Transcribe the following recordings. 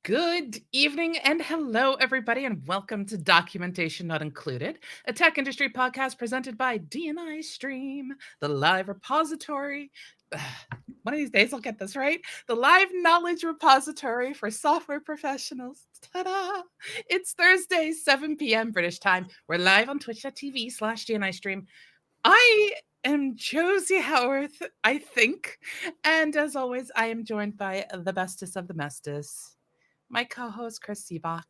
Good evening and hello, everybody, and welcome to Documentation Not Included, a tech industry podcast presented by DNI Stream, the live repository. One of these days I'll get this right. The live knowledge repository for software professionals. Ta-da! It's Thursday, 7 p.m. British time. We're live on twitch.tv/DNI Stream. I am Josie Howarth, I think. And as always, I am joined by the bestest of the bestest. My co-host, Chris Seabach.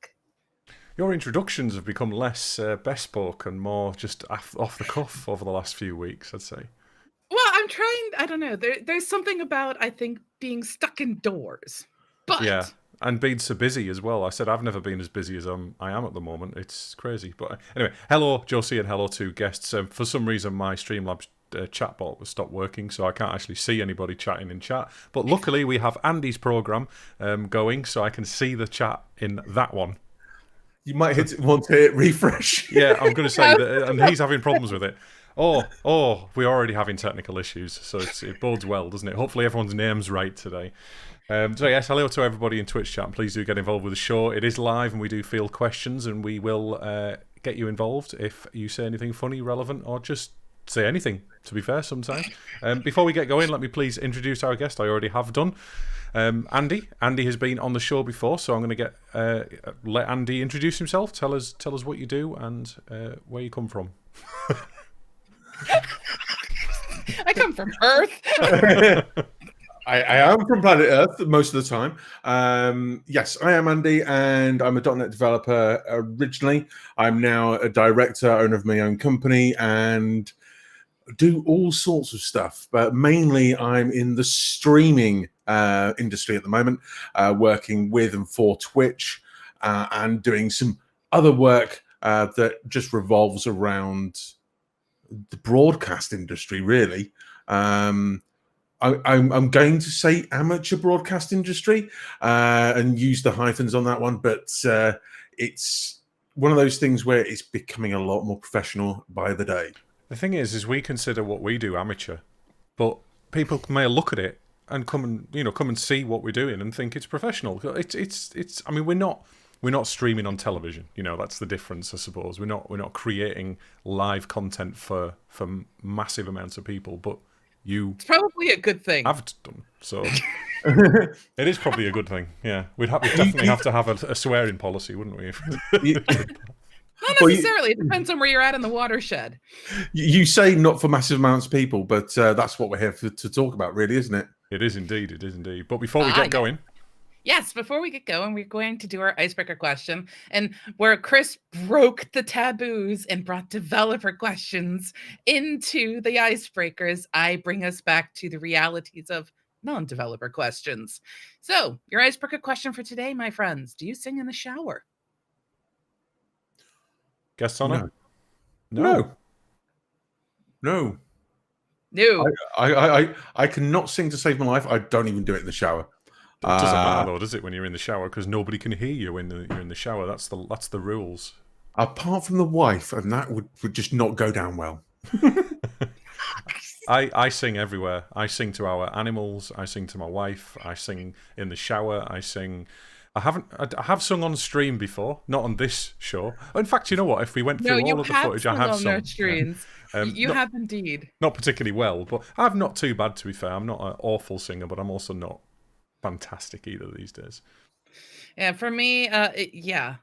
Your introductions have become less bespoke and more just off the cuff over the last few weeks, I'd say. Well, I'm trying, I don't know. There's something about, I think, being stuck indoors. But yeah, and being so busy as well. I said I've never been as busy as I am at the moment. It's crazy. But anyway, hello, Josie, and hello to guests. For some reason, my Streamlabs chatbot was stopped working, so I can't actually see anybody chatting in chat. But luckily, we have Andy's program going, so I can see the chat in that one. You might want to hit refresh. Yeah, I'm going to say that, and he's having problems with it. Oh, we're already having technical issues, so it bodes well, doesn't it? Hopefully everyone's name's right today. So yes, hello to everybody in Twitch chat. Please do get involved with the show. It is live, and we do field questions, and we will get you involved if you say anything funny, relevant, or just say anything, to be fair, sometimes. Before we get going, let me please introduce our guest. I already have done. Andy. Andy has been on the show before, so I'm going to let Andy introduce himself. Tell us what you do and where you come from. I come from Earth. I am from planet Earth most of the time. Yes, I am Andy, and I'm a .NET developer originally. I'm now a director, owner of my own company, and do all sorts of stuff. But mainly, I'm in the streaming industry at the moment, working with and for Twitch, and doing some other work that just revolves around the broadcast industry, really. I'm going to say amateur broadcast industry and use the hyphens on that one, but it's one of those things where it's becoming a lot more professional by the day. The thing is we consider what we do amateur, but people may look at it and come and see what we're doing and think it's professional. It's. I mean, we're not streaming on television. That's the difference, I suppose. We're not creating live content for massive amounts of people, but it's probably a good thing. I've done so. It is probably a good thing. Yeah, we'd definitely have to have a swearing policy, wouldn't we? Not necessarily. It depends on where you're at in the watershed. You say not for massive amounts of people, but that's what we're here to talk about, really, isn't it? It is indeed. It is indeed. But before we get going. Yes, before we get going, we're going to do our icebreaker question, and where Chris broke the taboos and brought developer questions into the icebreakers, I bring us back to the realities of non-developer questions. So, your icebreaker question for today, my friends: do you sing in the shower? Guests on it? No. I cannot sing to save my life. I don't even do it in the shower. It doesn't matter though, does it, when you're in the shower? Because nobody can hear you when you're in the shower. That's the rules. Apart from the wife, and that would just not go down well. I sing everywhere. I sing to our animals. I sing to my wife. I sing in the shower. I have sung on stream before, not on this show. In fact, you know what? If we went through all of the footage, I have sung. You have indeed. Not particularly well, but I'm not too bad, to be fair. I'm not an awful singer, but I'm also not fantastic either these days. Yeah, for me, I'm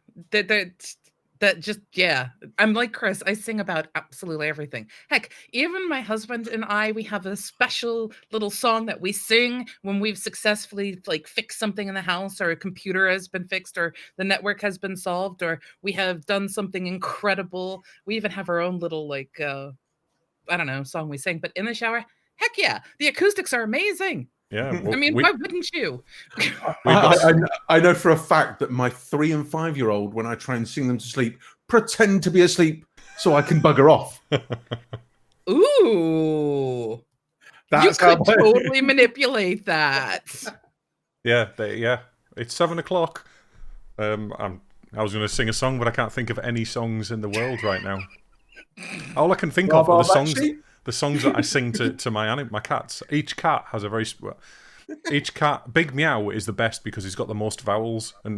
like Chris. I sing about absolutely everything. Heck, even my husband and I, we have a special little song that we sing when we've successfully fixed something in the house, or a computer has been fixed, or the network has been solved, or we have done something incredible. We even have our own little song we sing. But in the shower, heck yeah, the acoustics are amazing. Yeah, I mean, why wouldn't you? I know for a fact that my 3 and 5-year-old, when I try and sing them to sleep, pretend to be asleep so I can bugger off. Ooh, you could totally manipulate that. Yeah. It's 7 o'clock. I was going to sing a song, but I can't think of any songs in the world right now. All I can think of are the songs that I sing to my cats. Each cat has a very each cat, Big Meow is the best because he's got the most vowels and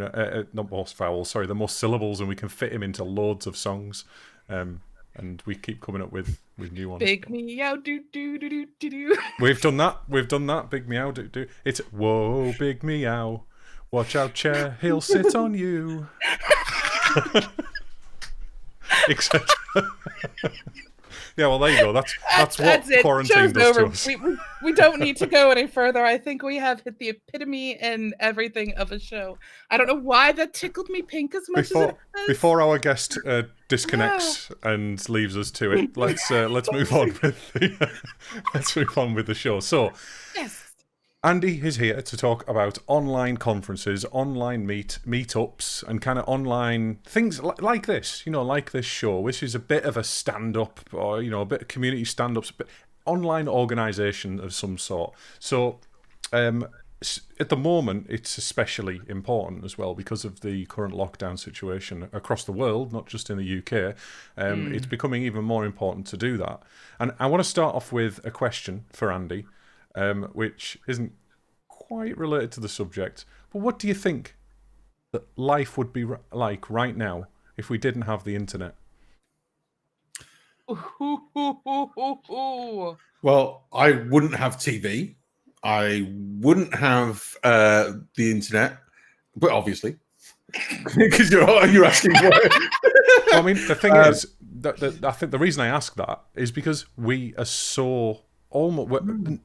not most vowels, sorry, the most syllables, and we can fit him into loads of songs. And we keep coming up with new ones. Big meow, do do do do do do. We've done that. Big Meow, do do. It's whoa, Big Meow, watch out, chair, he'll sit on you, etc. Yeah, well, there you go. That's what it. quarantine Show's does over. to us. We don't need to go any further. I think we have hit the epitome and everything of a show. I don't know why that tickled me pink as much as it has. Before our guest disconnects and leaves us to it, let's move on with the show. So, yes. Andy is here to talk about online conferences, online meetups, and kind of online things like this, like this show, which is a bit of a stand-up or, a bit of community stand-ups, but online organisation of some sort. So at the moment, it's especially important as well because of the current lockdown situation across the world, not just in the UK. It's becoming even more important to do that. And I want to start off with a question for Andy. Which isn't quite related to the subject. But what do you think that life would be like right now if we didn't have the internet? Well, I wouldn't have TV. I wouldn't have the internet, but obviously, because you're asking for it. Well, I mean, the thing is, that I think the reason I ask that is because we are so...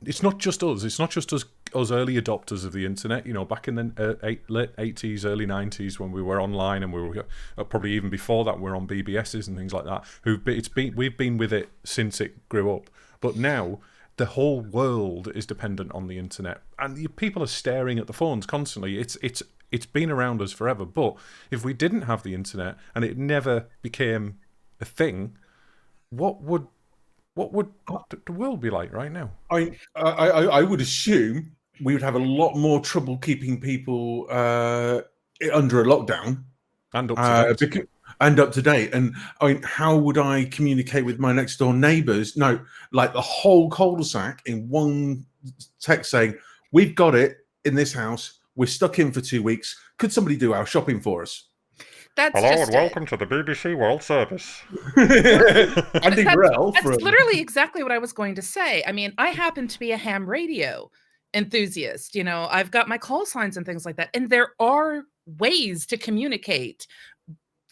it's not just us. It's not just us early adopters of the internet. Back in the late 80s, early 90s, when we were online, and we were probably even before that, we're on BBSs and things like that. We've been with it since it grew up. But now the whole world is dependent on the internet, and people are staring at the phones constantly. It's been around us forever. But if we didn't have the internet and it never became a thing, what would the world be like right now? I would assume we would have a lot more trouble keeping people under a lockdown And up to date. And up to date. And how would I communicate with my next door neighbours? No, like the whole cul-de-sac in one text saying, "We've got it in this house. We're stuck in for 2 weeks. Could somebody do our shopping for us?" Hello and welcome to the BBC World Service. Andy Morrel. That's literally exactly what I was going to say. I mean, I happen to be a ham radio enthusiast. I've got my call signs and things like that. And there are ways to communicate.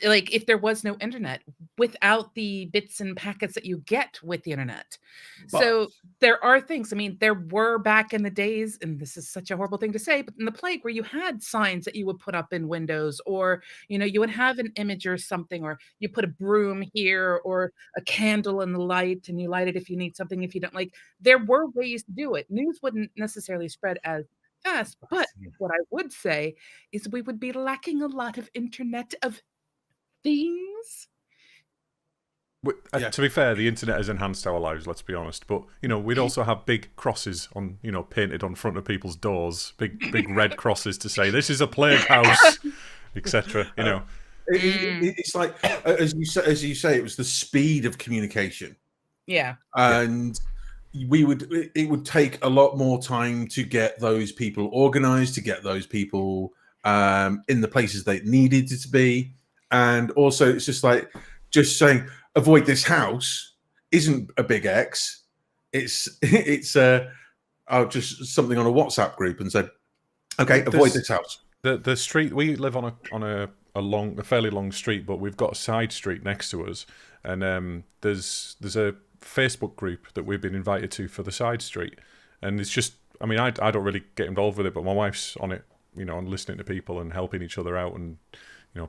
Like if there was no internet, without the bits and packets that you get with the internet. So there are things. I mean, there were back in the days, and this is such a horrible thing to say, but in the plague where you had signs that you would put up in windows, or, you would have an image or something, or you put a broom here or a candle in the light and you light it if you need something, if you don't like, there were ways to do it. News wouldn't necessarily spread as fast, but what I would say is we would be lacking a lot of internet of things. To be fair, the internet has enhanced our lives, let's be honest. But we'd also have big crosses on, painted on front of people's doors, big red crosses to say this is a plague house, etc. It's like as you say, it was the speed of communication. Yeah, and it would take a lot more time to get those people organized, to get those people in the places they needed to be. And also, it's just saying avoid this house isn't a big X. It's just something on a WhatsApp group and said, okay, avoid this house. The street we live on a fairly long street, but we've got a side street next to us, and there's a Facebook group that we've been invited to for the side street, and it's just, I mean, I don't really get involved with it, but my wife's on it, and listening to people and helping each other out, and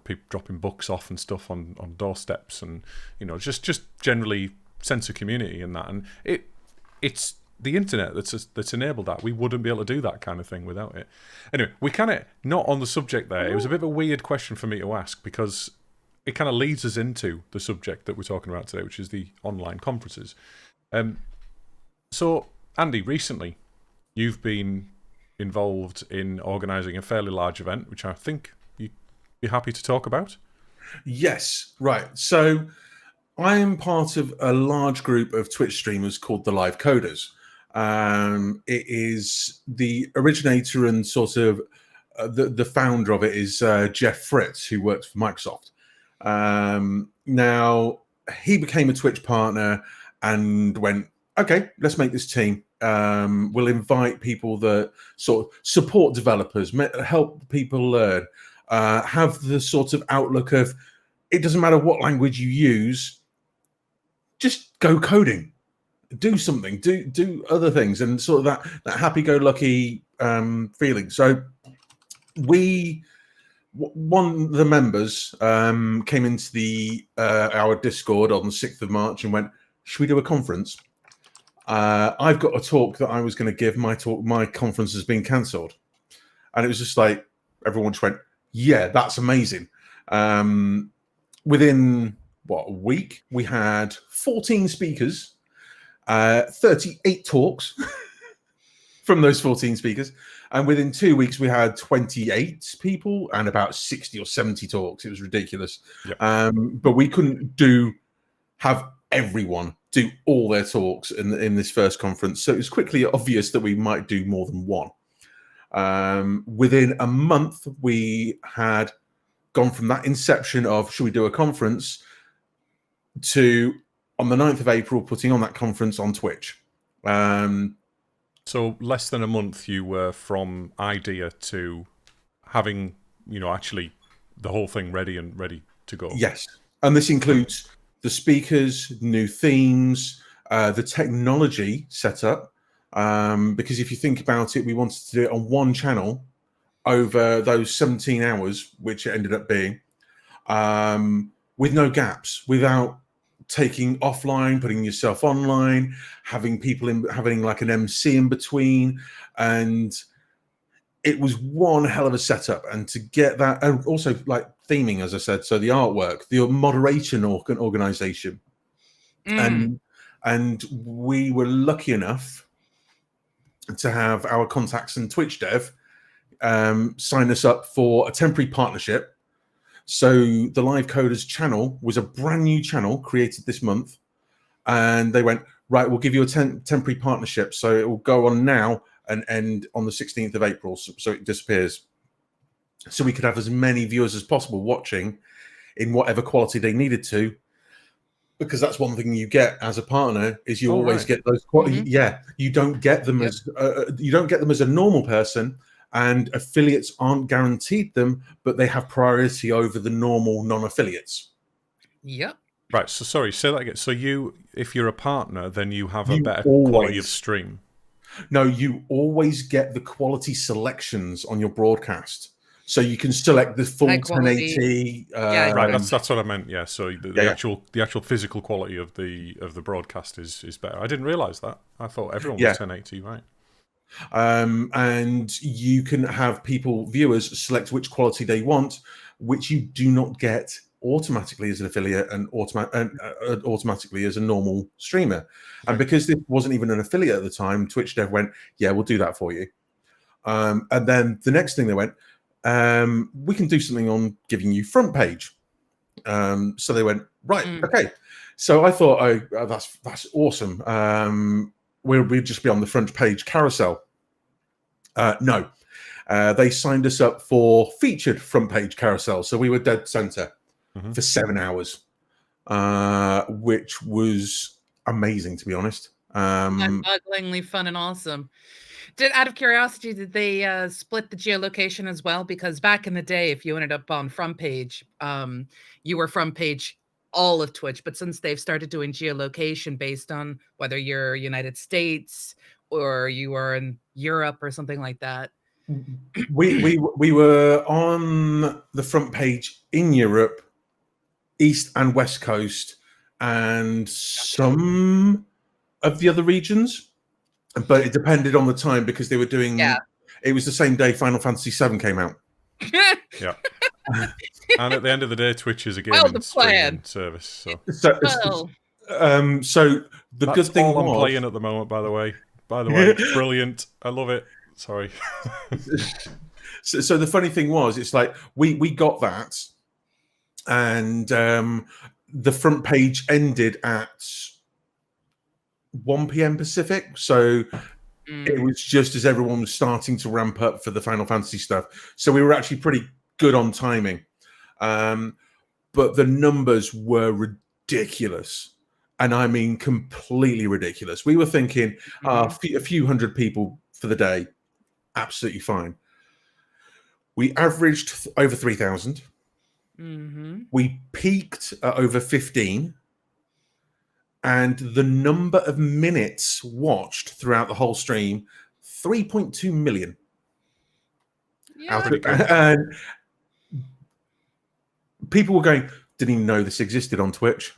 people dropping books off and stuff on doorsteps, and just generally sense of community in that. And it's the internet that's enabled that. We wouldn't be able to do that kind of thing without it. Anyway, we kind of not on the subject there. It was a bit of a weird question for me to ask because it kind of leads us into the subject that we're talking about today, which is the online conferences. So Andy, recently you've been involved in organising a fairly large event, which I think you're happy to talk about? Yes, right. So I am part of a large group of Twitch streamers called the Live Coders. It is the originator and sort of the founder of it is Jeff Fritz, who works for Microsoft. Now, he became a Twitch partner and went, okay, let's make this team. We'll invite people that sort of support developers, help people learn, have the sort of outlook of, it doesn't matter what language you use, just go coding, do something, do other things, and sort of that happy-go-lucky feeling. So one of the members came into our Discord on the 6th of March and went, should we do a conference? I've got a talk that I was going to give. My conference has been cancelled. And it was just like, everyone just went, yeah, that's amazing. Within, a week, we had 14 speakers, 38 talks from those 14 speakers. And within 2 weeks, we had 28 people and about 60 or 70 talks. It was ridiculous. Yep. But we couldn't have everyone do all their talks in this first conference. So it was quickly obvious that we might do more than one. Within a month, we had gone from that inception of, should we do a conference, to on the 9th of April, putting on that conference on Twitch. So less than a month, you were from idea to having, actually the whole thing ready to go. Yes. And this includes the speakers, new themes, the technology setup. Because if you think about it, we wanted to do it on one channel over those 17 hours, which it ended up being, with no gaps, without taking offline, putting yourself online, having people having like an MC in between. And it was one hell of a setup. And to get that, and also like theming, as I said, so the artwork, the moderation organization. And we were lucky enough to have our contacts in Twitch Dev sign us up for a temporary partnership. So the Live Coders channel was a brand new channel created this month, and they went, right, we'll give you a temporary partnership. So it will go on now and end on the 16th of April. So it disappears. So we could have as many viewers as possible watching in whatever quality they needed to, because that's one thing you get as a partner is you always get those quality. Yeah, you don't get them as a normal person. And affiliates aren't guaranteed them, but they have priority over the normal non-affiliates. Yep. Right. So sorry, say that again. So if you're a partner, then you have a better quality of stream. No, you always get the quality selections on your broadcast. So you can select the full 1080. Right, that's what I meant. Yeah. So the actual physical quality of the broadcast is better. I didn't realize that. I thought everyone was 1080, right? And you can have viewers select which quality they want, which you do not get automatically as an affiliate and automatically as a normal streamer. Right. And because this wasn't even an affiliate at the time, Twitch Dev went, yeah, we'll do that for you. And then the next thing they went, we can do something on giving you front page. So they went, right, okay. So I thought, that's awesome. We'd just be on the front page carousel. No, they signed us up for featured front page carousel. So we were dead center for 7 hours, which was amazing, to be honest. Mind-bogglingly fun and awesome. Out of curiosity, did they split the geolocation as well? Because back in the day, if you ended up on front page, you were front page all of Twitch, but since they've started doing geolocation based on whether you're United States or you are in Europe or something like that. We were on the front page in Europe, East and West Coast, and some of the other regions, but it depended on the time because they were doing, it was the same day Final Fantasy VII came out. Yeah. And at the end of the day, Twitch is a gaming streaming service. So the that's good thing all I'm playing at the moment, by the way. It's brilliant. I love it. Sorry. So the funny thing was, it's like we got that, and the front page ended at 1 p.m. Pacific. So it was just as everyone was starting to ramp up for the Final Fantasy stuff. So we were actually pretty good on timing. But the numbers were ridiculous. And I mean, completely ridiculous. We were thinking a few hundred people for the day, absolutely fine. We averaged over 3,000. We peaked at over 15. And the number of minutes watched throughout the whole stream, 3.2 million. Yeah. And people were going, didn't even know this existed on Twitch.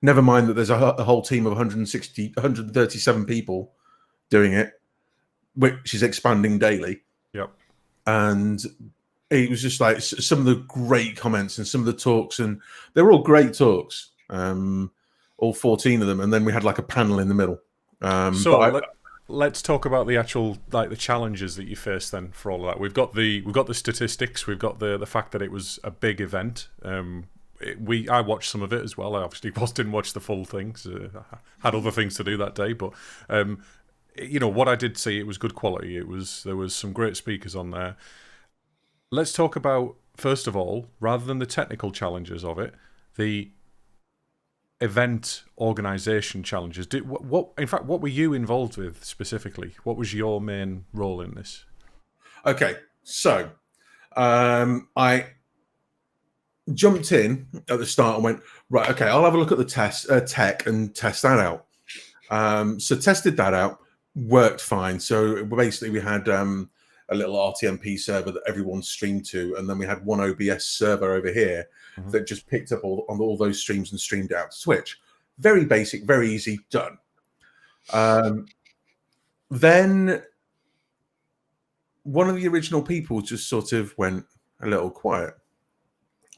Never mind that there's a whole team of 137 people doing it, which is expanding daily. Yep. And it was just like some of the great comments and some of the talks, and they were all great talks, all 14 of them. And then we had like a panel in the middle. Let's talk about the actual, like, the challenges that you faced then for all of that. We've got the statistics, we've got the fact that it was a big event. I watched some of it as well. I obviously didn't watch the full thing, so I had other things to do that day. But what I did see, it was good quality. There was some great speakers on there. Let's talk about, first of all, rather than the technical challenges of it, the event organisation challenges. What were you involved with specifically? What was your main role in this? Okay, so I jumped in at the start and went, right, okay, I'll have a look at the tech and test that out. So tested that out, worked fine. So basically we had a little RTMP server that everyone streamed to, and then we had one OBS server over here that just picked up all those streams and streamed it out to Twitch. Very basic, very easy, done. Then one of the original people just sort of went a little quiet,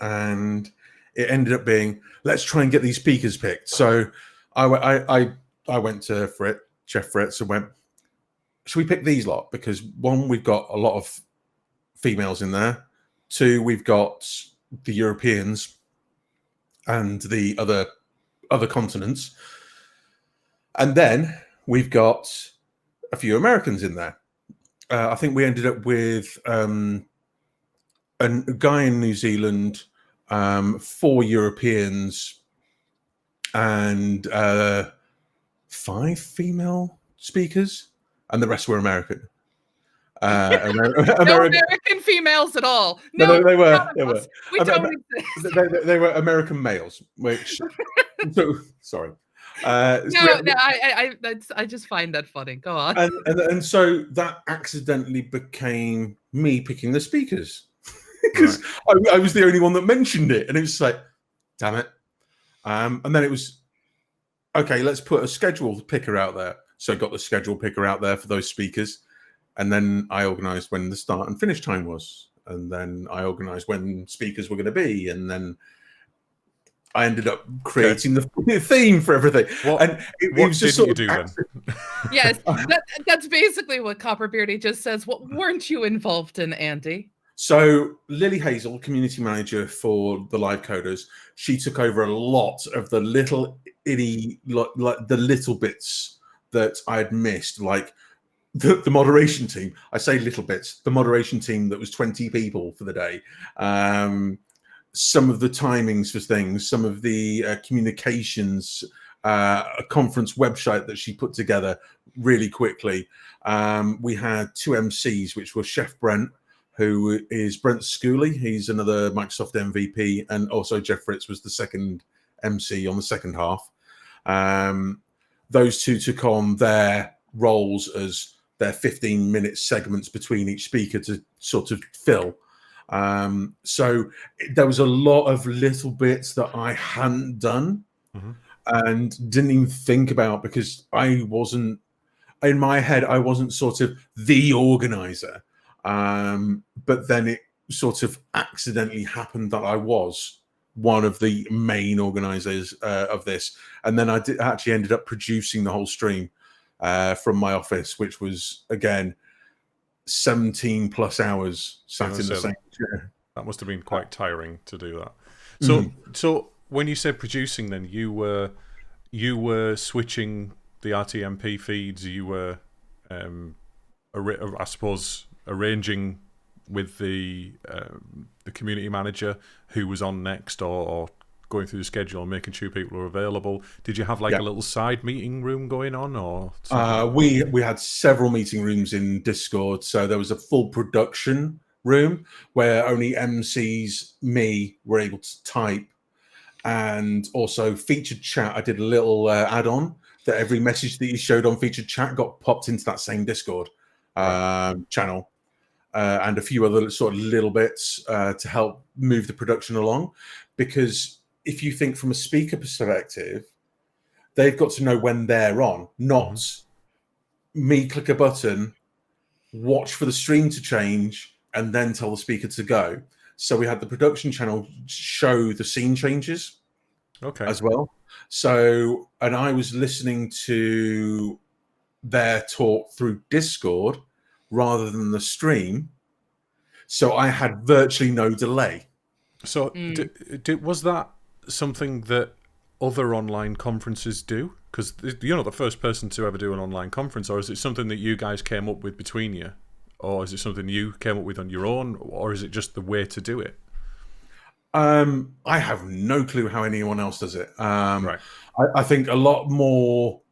and it ended up being, let's try and get these speakers picked. So I went to Jeff Fritz, and went, should we pick these lot? Because one, we've got a lot of females in there. Two, we've got the Europeans and the other continents. And then we've got a few Americans in there. I think we ended up with a guy in New Zealand, 4 Europeans, and 5 female speakers, and the rest were American. No American females at all. No, they were. We don't exist. They were American males, which. Sorry. I just find that funny. Go on. And so that accidentally became me picking the speakers, because I was the only one that mentioned it, and it was like, damn it. And then it was, okay, let's put a schedule picker out there. So I got the schedule picker out there for those speakers. And then I organised when the start and finish time was. And then I organised when speakers were going to be. And then I ended up creating the theme for everything. What was just didn't you do then? Yes, that's basically what Copperbeardy just says. What weren't you involved in, Andy? So Lily Hazel, community manager for the live coders, she took over a lot of the little little bits that I had missed, like the moderation team. I say little bits. The moderation team that was 20 people for the day. Some of the timings for things, some of the communications, a conference website that she put together really quickly. We had 2 MCs, which were Chef Brent, who is Brent Schooley. He's another Microsoft MVP, and also Jeff Fritz was the second MC on the second half. Those two took on their roles as their 15-minute segments between each speaker to sort of fill. So there was a lot of little bits that I hadn't done and didn't even think about, because I wasn't, in my head, I wasn't sort of the organizer. But then it sort of accidentally happened that I was one of the main organizers of this. And then I actually ended up producing the whole stream from my office, which was, again, 17 plus hours sat in the same chair. That must have been quite tiring to do that. So when you said producing, then you were switching the RTMP feeds, you were, I suppose, arranging with the community manager who was on next, or going through the schedule and making sure people were available. Did you have like a little side meeting room going on, or we had several meeting rooms in Discord? So there was a full production room where only MCs, me, were able to type, and also featured chat. I did a little add-on that every message that you showed on featured chat got popped into that same Discord channel, and a few other sort of little bits to help move the production along. Because if you think from a speaker perspective, they've got to know when they're on, not me click a button, watch for the stream to change, and then tell the speaker to go. So we had the production channel show the scene changes as well. So, and I was listening to their talk through Discord rather than the stream. So I had virtually no delay. So was that something that other online conferences do? Because you're not the first person to ever do an online conference, or is it something that you guys came up with between you? Or is it something you came up with on your own, or is it just the way to do it? I have no clue how anyone else does it. I think a lot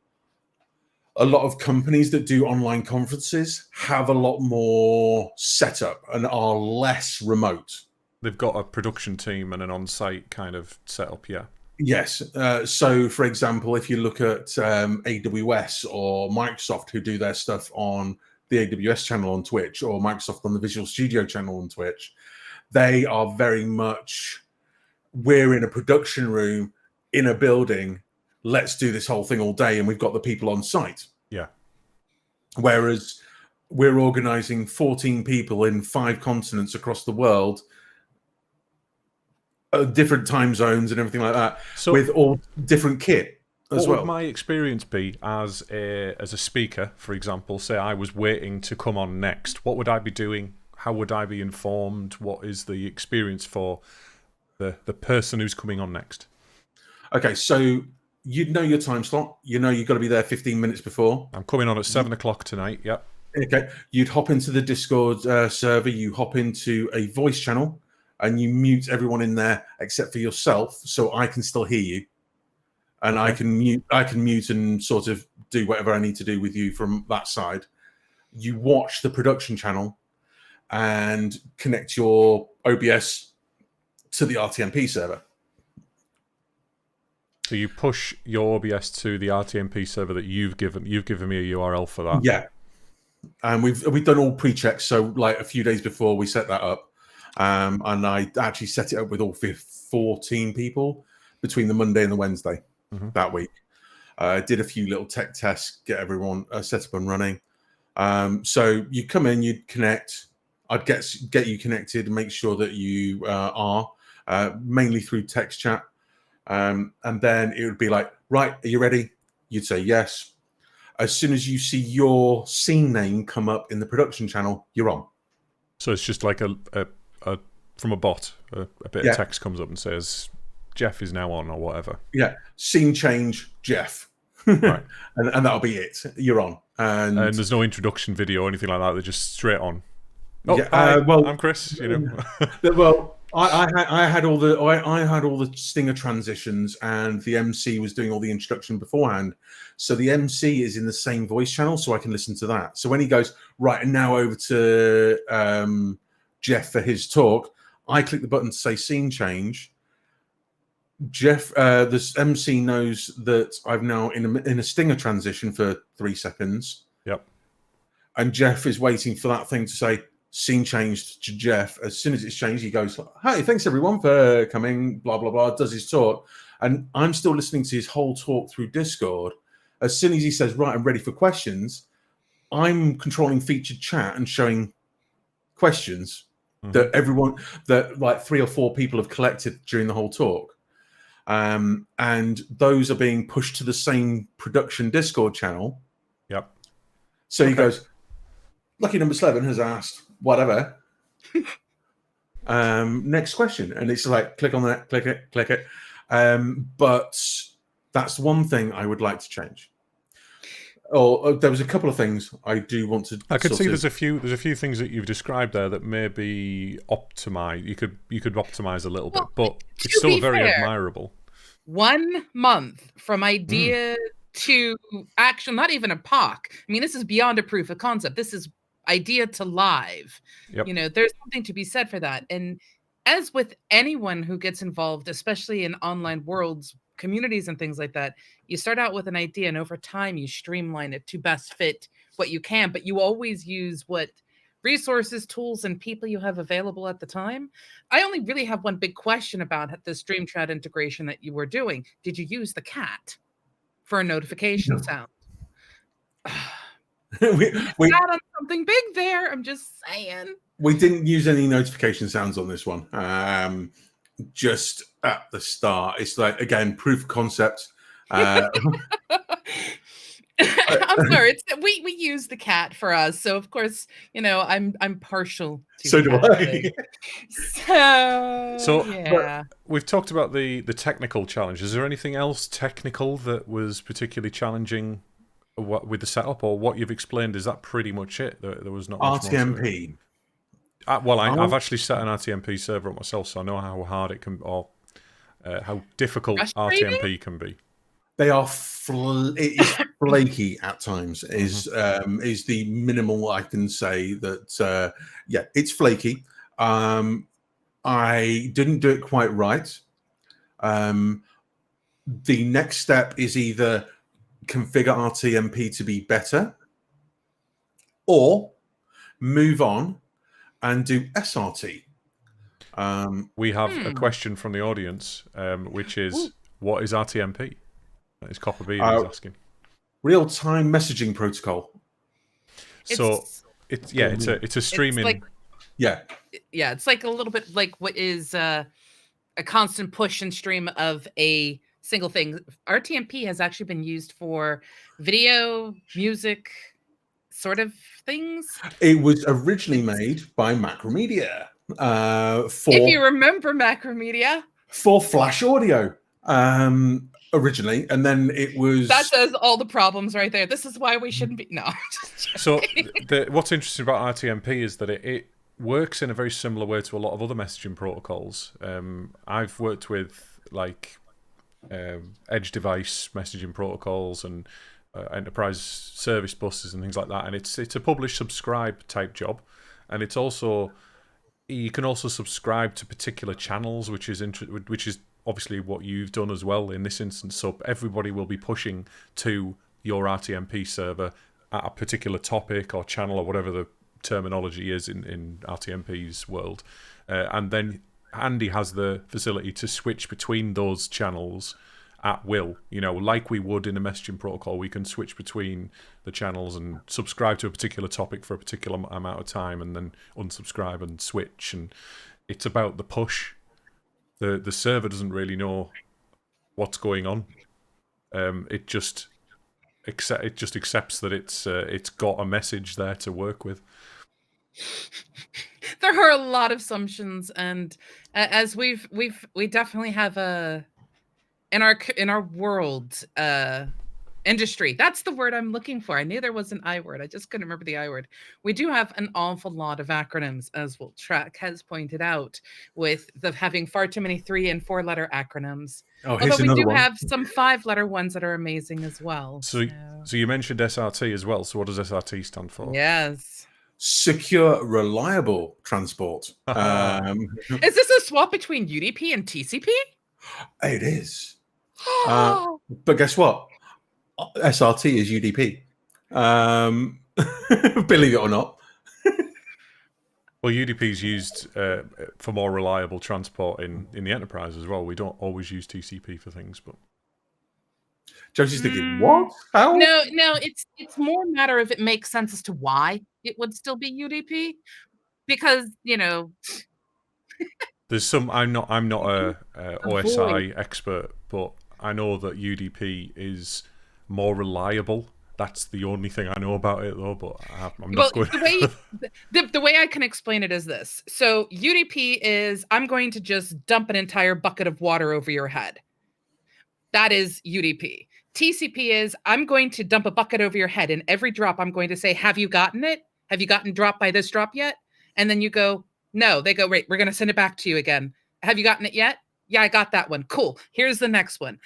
of companies that do online conferences have a lot more setup and are less remote. They've got a production team and an on-site kind of setup, yeah. Yes. So, for example, if you look at AWS or Microsoft, who do their stuff on the AWS channel on Twitch, or Microsoft on the Visual Studio channel on Twitch, they are very much, we're in a production room in a building, let's do this whole thing all day, and we've got the people on site. Yeah. Whereas we're organizing 14 people in 5 continents across the world, different time zones and everything like that, so with all different kit as well. What would my experience be as a speaker, for example? Say I was waiting to come on next. What would I be doing? How would I be informed? What is the experience for the person who's coming on next? Okay, so you'd know your time slot. You know you've got to be there 15 minutes before. I'm coming on at 7 o'clock tonight, yep. Okay, you'd hop into the Discord server, you hop into a voice channel, and you mute everyone in there except for yourself, so I can still hear you. And I can mute and sort of do whatever I need to do with you from that side. You watch the production channel and connect your OBS to the RTMP server. So you push your OBS to the RTMP server that you've given me a URL for that. Yeah. And we've done all pre-checks, so like a few days before we set that up. And I actually set it up with all 14 people between the Monday and the Wednesday that week. Did a few little tech tests, get everyone set up and running. So you come in, you'd connect. I'd get you connected and make sure that you are, mainly through text chat. And then it would be like, right, are you ready? You'd say yes. As soon as you see your scene name come up in the production channel, you're on. So it's just like from a bot, a bit of text comes up and says, Jeff is now on, or whatever. Yeah, scene change, Jeff. Right. and that'll be it. You're on. And there's no introduction video or anything like that. They're just straight on. Oh, yeah, well, I'm Chris. You know. Well, I had all the stinger transitions, and the MC was doing all the introduction beforehand. So the MC is in the same voice channel, so I can listen to that. So when he goes right, and now over to Jeff for his talk, I click the button to say scene change. Jeff, this MC knows that I'm now in a stinger transition for 3 seconds. Yep. And Jeff is waiting for that thing to say scene changed to Jeff. As soon as it's changed, he goes, "Hi, thanks everyone for coming." Blah blah blah. Does his talk, and I'm still listening to his whole talk through Discord. As soon as he says, "Right, I'm ready for questions," I'm controlling featured chat and showing questions that like 3 or 4 people have collected during the whole talk. And those are being pushed to the same production Discord channel. Yep. So he goes, "Lucky number 7 has asked whatever." Next question. And it's like, click on that, click it. But that's one thing I would like to change. there was a couple of things I do want to. I could see there's a few things that you've described there that maybe optimize. You could optimize a little bit, but it's still very admirable. 1 month from idea to action, not even a POC. I mean, this is beyond a proof of concept. This is idea to live. Yep. You know, there's something to be said for that. And as with anyone who gets involved, especially in online worlds, communities and things like that, you start out with an idea and over time you streamline it to best fit what you can, but you always use what resources, tools, and people you have available at the time. I only really have one big question about the stream chat integration that you were doing. Did you use the cat for a notification sound? we got on something big there. I'm just saying. We didn't use any notification sounds on this one. Just at the start, it's like, again, proof of concept. I'm sorry. We use the cat for us, so of course, you know, I'm partial to. So do I. So yeah. We've talked about the technical challenge. Is there anything else technical that was particularly challenging with the setup, or what you've explained? Is that pretty much it? There was not much RTMP. Well, I've actually set an RTMP server up myself, so I know how hard it can, or how difficult RTMP can be. They are it is flaky at times. Is the minimal I can say that. Yeah, it's flaky. I didn't do it quite right. The next step is either configure RTMP to be better, or move on and do SRT. We have a question from the audience, which is, what is RTMP? That is Copper Bean is asking. Real-time messaging protocol. So it's a streaming. It's like a little bit like what is a constant push and stream of a single thing. RTMP has actually been used for video, music, sort of things. It was originally made by Macromedia. If you remember Macromedia. For Flash Audio. Originally, and then it was. That says all the problems right there. This is why we shouldn't be. No. So what's interesting about RTMP is that it works in a very similar way to a lot of other messaging protocols. I've worked with like edge device messaging protocols and enterprise service buses and things like that, and it's a publish subscribe type job, and it's also, you can also subscribe to particular channels, which is obviously what you've done as well in this instance. So everybody will be pushing to your RTMP server at a particular topic or channel or whatever the terminology is in RTMP's world. And then Andy has the facility to switch between those channels at will. You know, like we would in a messaging protocol, we can switch between the channels and subscribe to a particular topic for a particular amount of time and then unsubscribe and switch. And it's about the push. The server doesn't really know what's going on. It just accepts that it's got a message there to work with. There are a lot of assumptions, and as we definitely have in our world industry. That's the word I'm looking for. I knew there was an I word. I just couldn't remember the I word. We do have an awful lot of acronyms, as Will Track has pointed out, with having far too many 3- and 4-letter acronyms. Although we do have some 5-letter ones that are amazing as well. So you mentioned SRT as well. So what does SRT stand for? Yes. Secure, reliable transport. Is this a swap between UDP and TCP? It is. But guess what? SRT is UDP. Believe it or not. Well, UDP is used for more reliable transport in the enterprise as well. We don't always use TCP for things, but Josie's thinking, what? How? No, it's more a matter of it makes sense as to why it would still be UDP, because there's some. I'm not a OSI expert, but I know that UDP is more reliable. That's the only thing I know about it, though. But I'm not going. The way I can explain it is this: so UDP is, I'm going to just dump an entire bucket of water over your head. That is UDP. TCP is I'm going to dump a bucket over your head, and every drop I'm going to say, have you gotten it? Have you gotten dropped by this drop yet? And then you go, no. They go, wait, we're going to send it back to you again. Have you gotten it yet? Yeah, I got that one. Cool. Here's the next one.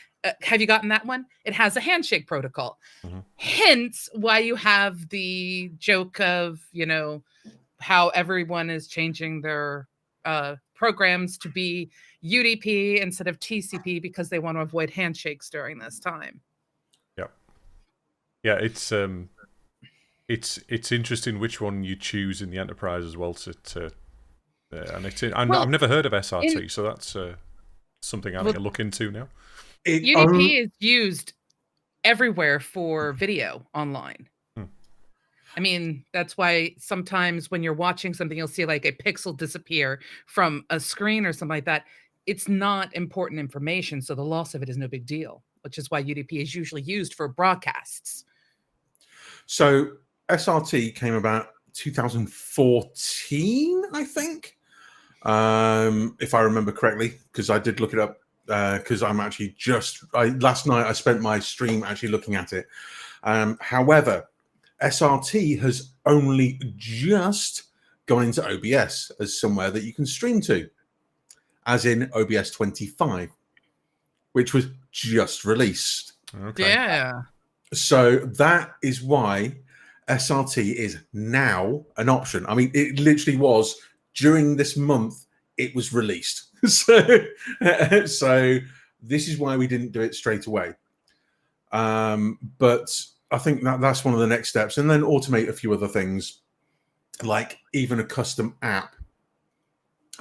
Have you gotten that one? It has a handshake protocol. Hence why you have the joke of, how everyone is changing their programs to be UDP instead of TCP because they want to avoid handshakes during this time. Yeah, it's interesting which one you choose in the enterprise as well. I've never heard of SRT, so that's something I need to look into now. UDP is used everywhere for video online. I mean, that's why sometimes when you're watching something, you'll see like a pixel disappear from a screen or something like that. It's not important information, so the loss of it is no big deal, which is why UDP is usually used for broadcasts. So SRT came about 2014, I think, if I remember correctly, because I did look it up. Because I'm actually last night I spent my stream actually looking at it. However, SRT has only just gone into OBS as somewhere that you can stream to, as in OBS 25, which was just released. Okay. Yeah. So that is why SRT is now an option. I mean, it literally was during this month, it was released. So this is why we didn't do it straight away. But I think that's one of the next steps. And then automate a few other things, like even a custom app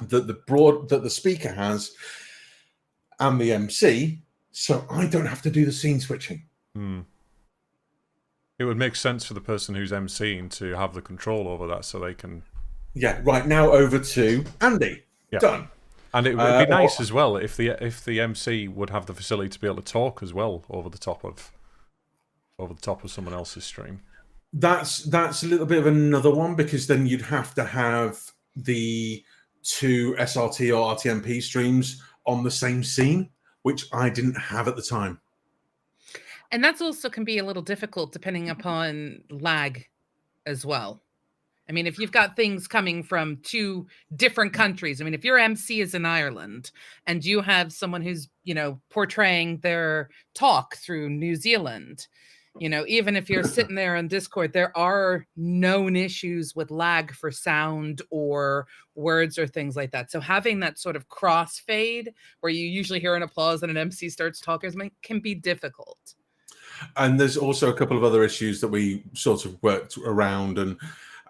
that the speaker has and the MC, so I don't have to do the scene switching. It would make sense for the person who's MCing to have the control over that, so they can. Yeah, right now over to Andy. Yeah. Done. And it would be nice as well if the MC would have the facility to be able to talk as well over the top of someone else's stream. That's a little bit of another one, because then you'd have to have the two SRT or RTMP streams on the same scene, which I didn't have at the time. And that's also can be a little difficult depending upon lag as well. I mean, if you've got things coming from two different countries, I mean, if your MC is in Ireland and you have someone who's, portraying their talk through New Zealand, even if you're sitting there on Discord, there are known issues with lag for sound or words or things like that. So having that sort of crossfade where you usually hear an applause and an MC starts talking can be difficult. And there's also a couple of other issues that we sort of worked around, and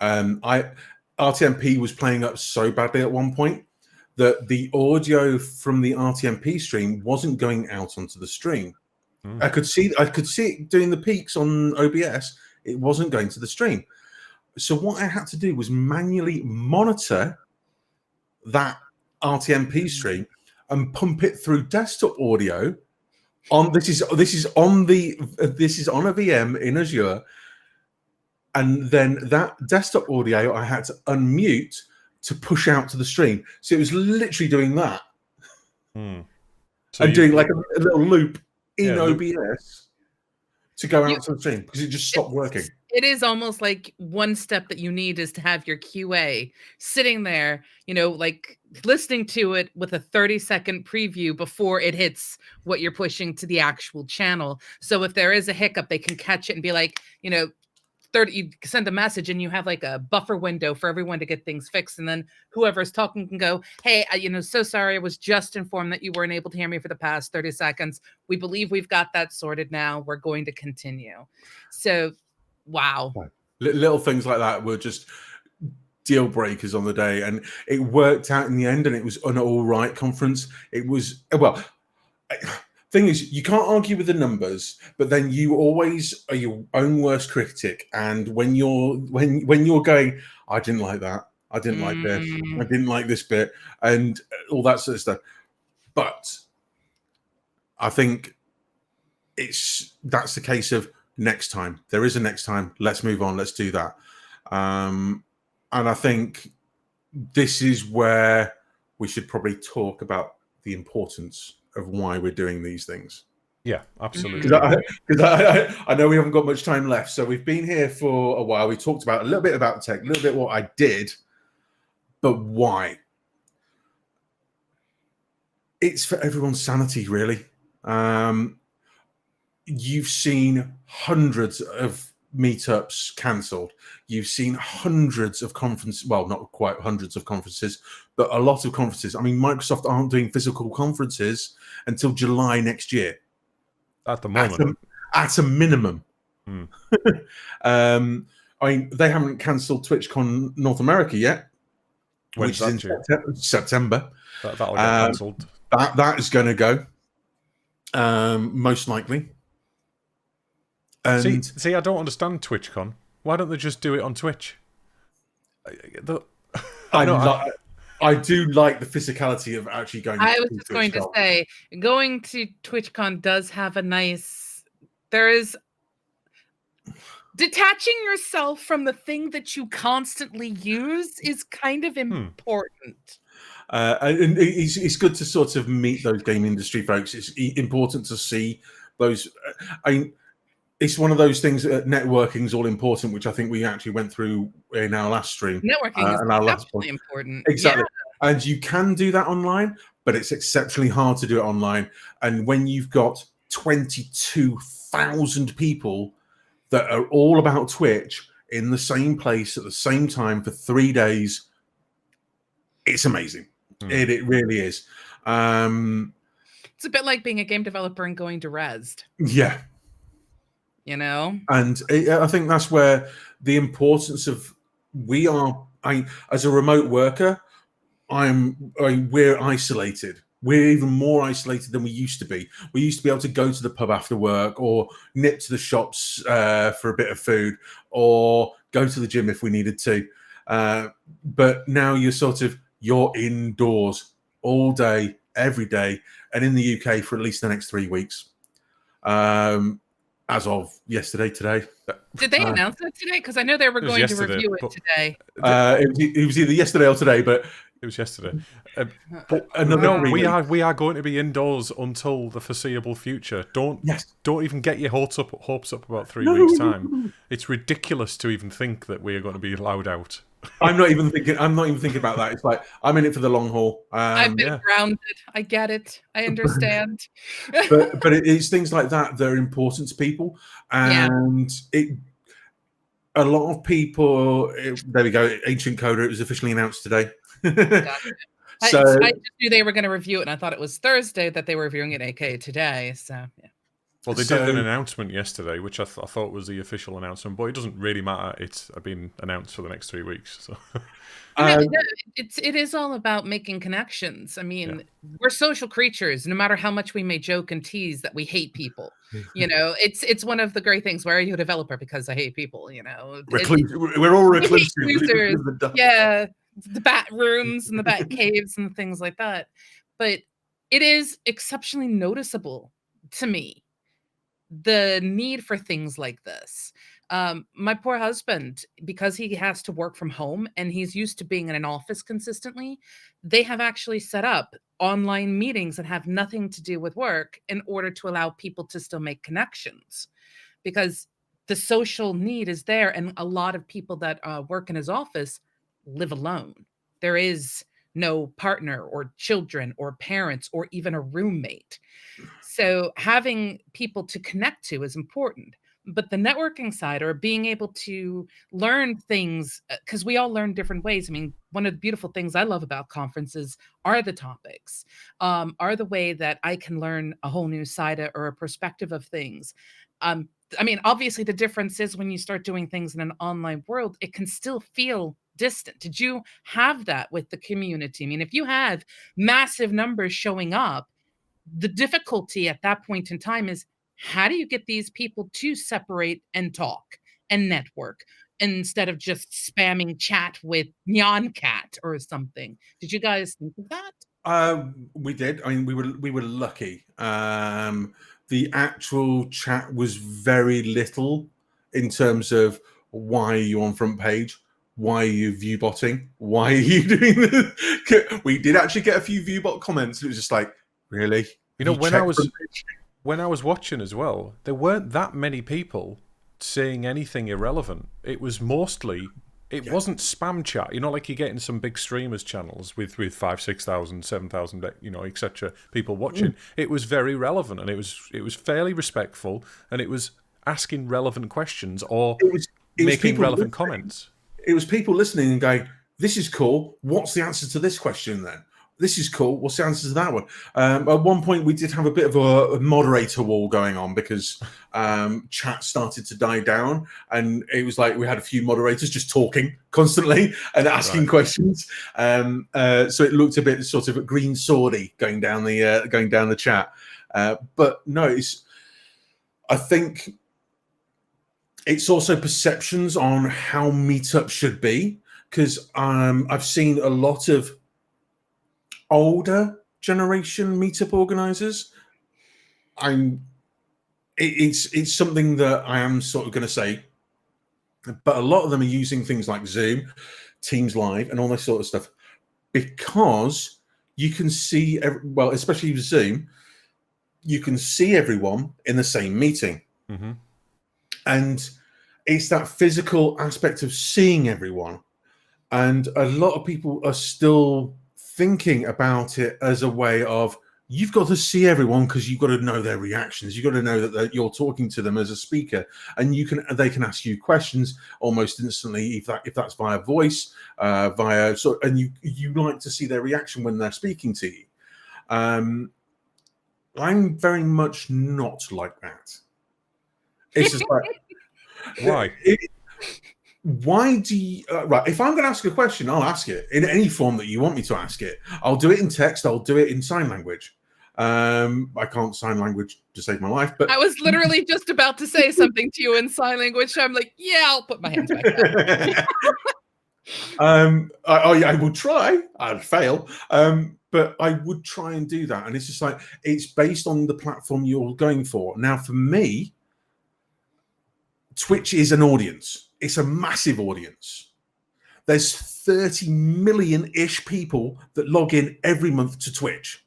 RTMP was playing up so badly at one point that the audio from the RTMP stream wasn't going out onto the stream. I could see it doing the peaks on OBS. It wasn't going to the stream. So what I had to do was manually monitor that RTMP stream and pump it through desktop audio. This is on a VM in Azure. And then that desktop audio I had to unmute to push out to the stream. So it was literally doing that. So and doing like a little loop in OBS to go out to the stream, because it just stopped working. It is almost like one step that you need is to have your QA sitting there, like listening to it with a 30-second preview before it hits what you're pushing to the actual channel. So if there is a hiccup, they can catch it and be like, you send a message and you have like a buffer window for everyone to get things fixed. And then whoever's talking can go, hey, so sorry. I was just informed that you weren't able to hear me for the past 30 seconds. We believe we've got that sorted now. We're going to continue. So, wow. Little things like that were just deal breakers on the day. And it worked out in the end, and it was an all right conference. It was, thing is, you can't argue with the numbers, but then you always are your own worst critic. And when you're going, I didn't like that, I didn't like this, I didn't like this bit, and all that sort of stuff. But I think that's the case of next time. There is a next time. Let's move on. Let's do that. And I think this is where we should probably talk about the importance of why we're doing these things. Yeah, absolutely. Because I know we haven't got much time left, so we've been here for a while. We talked about a little bit about tech, a little bit what I did, but why? It's for everyone's sanity, really. You've seen hundreds of meetups cancelled. You've seen hundreds of conferences, well, not quite hundreds of conferences, but a lot of conferences. I mean, Microsoft aren't doing physical conferences until July next year. At the moment. At a minimum. Hmm. I mean, they haven't cancelled TwitchCon North America yet, When's which is in September. That'll get cancelled. That is going to go, most likely. And see, I don't understand TwitchCon. Why don't they just do it on Twitch? I do like the physicality of actually going. I was just going to say, going to TwitchCon does have a nice. There is detaching yourself from the thing that you constantly use is kind of important. And it's good to sort of meet those game industry folks. It's important to see those. It's one of those things that networking is all important, which I think we actually went through in our last stream. Networking is absolutely important. Exactly. Yeah. And you can do that online, but it's exceptionally hard to do it online. And when you've got 22,000 people that are all about Twitch in the same place at the same time for 3 days, it's amazing. It really is. It's a bit like being a game developer and going to Rezzed. Yeah. You know? And I think that's where the importance of as a remote worker, we're isolated. We're even more isolated than we used to be. We used to be able to go to the pub after work or nip to the shops for a bit of food or go to the gym if we needed to. But now you're indoors all day, every day, and in the UK for at least the next 3 weeks. As of today. Did they announce that today? Because I know they were going to review it today. It was either yesterday or today, but it was yesterday. We are going to be indoors until the foreseeable future. Don't even get your hopes up about 3 weeks' time. It's ridiculous to even think that we are going to be allowed out. I'm not even thinking about that. It's like I'm in it for the long haul. I've been grounded. I get it. I understand. but it's things like that are important to people, and a lot of people. There we go. Ancient Coder. It was officially announced today. So I just knew they were going to review it, and I thought it was Thursday that they were reviewing it. AK today. So yeah. Well, they did an announcement yesterday, which I thought was the official announcement, but it doesn't really matter. It's been announced for the next 3 weeks. So it is all about making connections. I mean, we're social creatures. No matter how much we may joke and tease that we hate people, you know, it's one of the great things. Why are you a developer? Because I hate people. You know, we're all recluses. Yeah, the bat rooms and the bat caves and things like that. But it is exceptionally noticeable to me. The need for things like this. My poor husband, because he has to work from home and he's used to being in an office consistently, they have actually set up online meetings that have nothing to do with work in order to allow people to still make connections, because the social need is there. And a lot of people that work in his office live alone. There is no partner or children or parents or even a roommate. So having people to connect to is important. But the networking side, or being able to learn things, because we all learn different ways. I mean, one of the beautiful things I love about conferences are the topics, are the way that I can learn a whole new side or a perspective of things. I mean, obviously the difference is when you start doing things in an online world, it can still feel distant. Did you have that with the community? I mean, if you have massive numbers showing up, the difficulty at that point in time is, how do you get these people to separate and talk and network instead of just spamming chat with Nyan Cat or something? Did you guys think of that? We did. I mean, we were lucky. The actual chat was very little in terms of why are you on front page? Why are you viewbotting? Why are you doing this? We did actually get a few viewbot comments. It was just like, really? You know, when I was when I was watching as well, there weren't that many people saying anything irrelevant. It was mostly, it wasn't spam chat. You know, like you get in some big streamers channels with 5, 6,000, 7,000, etc. people watching. It was very relevant, and it was fairly respectful, and it was asking relevant questions or It was making people relevant listening. comments. It was people listening and going, "This is cool. What's the answer to this question then? This is cool. What's the answer to that one?" At one point, we did have a bit of a moderator war going on because chat started to die down, and it was like we had a few moderators just talking constantly and asking questions. So it looked a bit sort of green swordy going down the chat. But no, I think it's also perceptions on how meetup should be, because I've seen a lot of older generation meetup organizers. It's something that I am sort of going to say, but a lot of them are using things like Zoom, Teams Live, and all this sort of stuff because you can see, well, especially with Zoom, you can see everyone in the same meeting. Mm-hmm. And it's that physical aspect of seeing everyone. And a lot of people are still thinking about it as a way of, you've got to see everyone because you've got to know their reactions. You've got to know that you're talking to them as a speaker, and they can ask you questions almost instantly if that's via voice, and you like to see their reaction when they're speaking to you. I'm very much not like that. It's just like, why? Why do you, right? If I'm going to ask a question, I'll ask it in any form that you want me to ask it. I'll do it in text. I'll do it in sign language. I can't sign language to save my life, but I was literally just about to say something to you in sign language. So I'm like, yeah, I'll put my hands back down. I would try. I'd fail. But I would try and do that. And it's just like, it's based on the platform you're going for. Now, for me, Twitch is an audience. It's a massive audience. There's 30 million-ish people that log in every month to Twitch.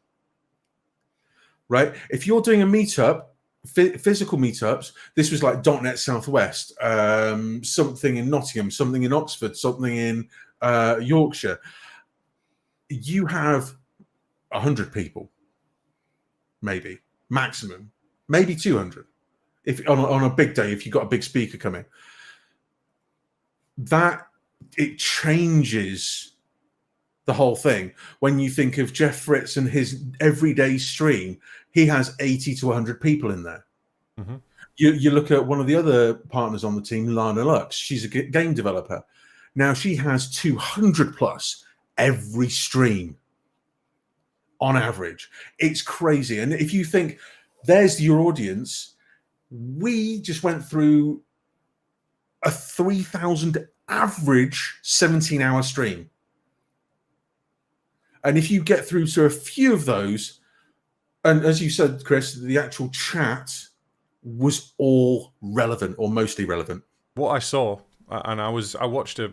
Right? If you're doing a meetup, physical meetups, this was like .NET Southwest, something in Nottingham, something in Oxford, something in Yorkshire. You have 100 people, maybe, maximum, maybe 200. If on a big day, if you've got a big speaker coming, that it changes the whole thing. When you think of Jeff Fritz and his everyday stream, he has 80 to 100 people in there. Mm-hmm. You look at one of the other partners on the team, Lana Lux. She's a game developer. Now she has 200 plus every stream on average. It's crazy. And if you think there's your audience, we just went through a 3,000 average 17-hour stream. And if you get through to a few of those, and as you said, Chris, the actual chat was all relevant or mostly relevant. What I saw, and I watched it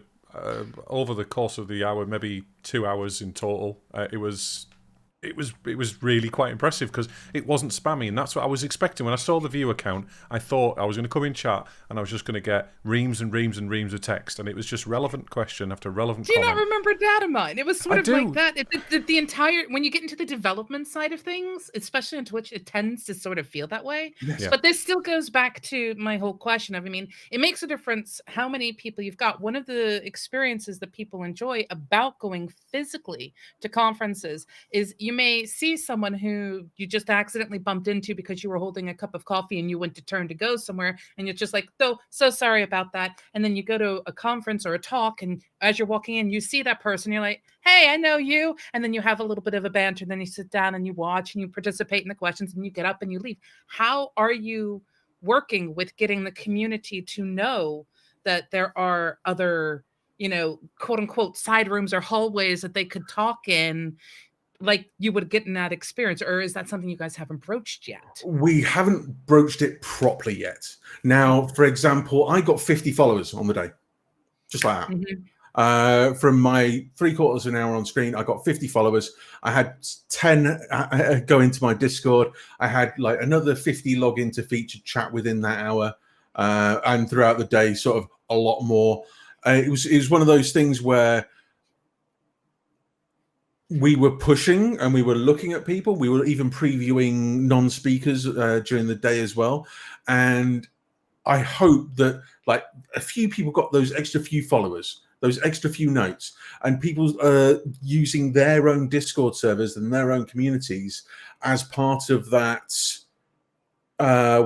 over the course of the hour, maybe 2 hours in total. It was really quite impressive because it wasn't spammy, and that's what I was expecting. When I saw the viewer count, I thought I was going to come in chat and I was just going to get reams and reams and reams of text, and it was just relevant question after relevant Do you comment. not remember data mine? It was sort I of do. like that. The entire, when you get into the development side of things, especially on Twitch, it tends to sort of feel that way. Yes. Yeah. But this still goes back to my whole question of, I mean, it makes a difference how many people you've got. One of the experiences that people enjoy about going physically to conferences is you may see someone who you just accidentally bumped into because you were holding a cup of coffee and you went to turn to go somewhere, and you're just like, so sorry about that. And then you go to a conference or a talk, and as you're walking in, you see that person, you're like, hey, I know you. And then you have a little bit of a banter, then you sit down and you watch and you participate in the questions and you get up and you leave. How are you working with getting the community to know that there are other, quote unquote, side rooms or hallways that they could talk in, like you would get in that experience? Or is that something you guys haven't broached yet? We haven't broached it properly yet. Now, for example, I got 50 followers on the day, just like that. Mm-hmm. From my 3/4 of an hour on screen, I got 50 followers. I had 10 go into my Discord. I had like another 50 log into featured chat within that hour, and throughout the day, sort of a lot more. It was one of those things where we were pushing and we were looking at people. We were even previewing non-speakers during the day as well. And I hope that like a few people got those extra few followers, those extra few notes, and people using their own Discord servers and their own communities as part of that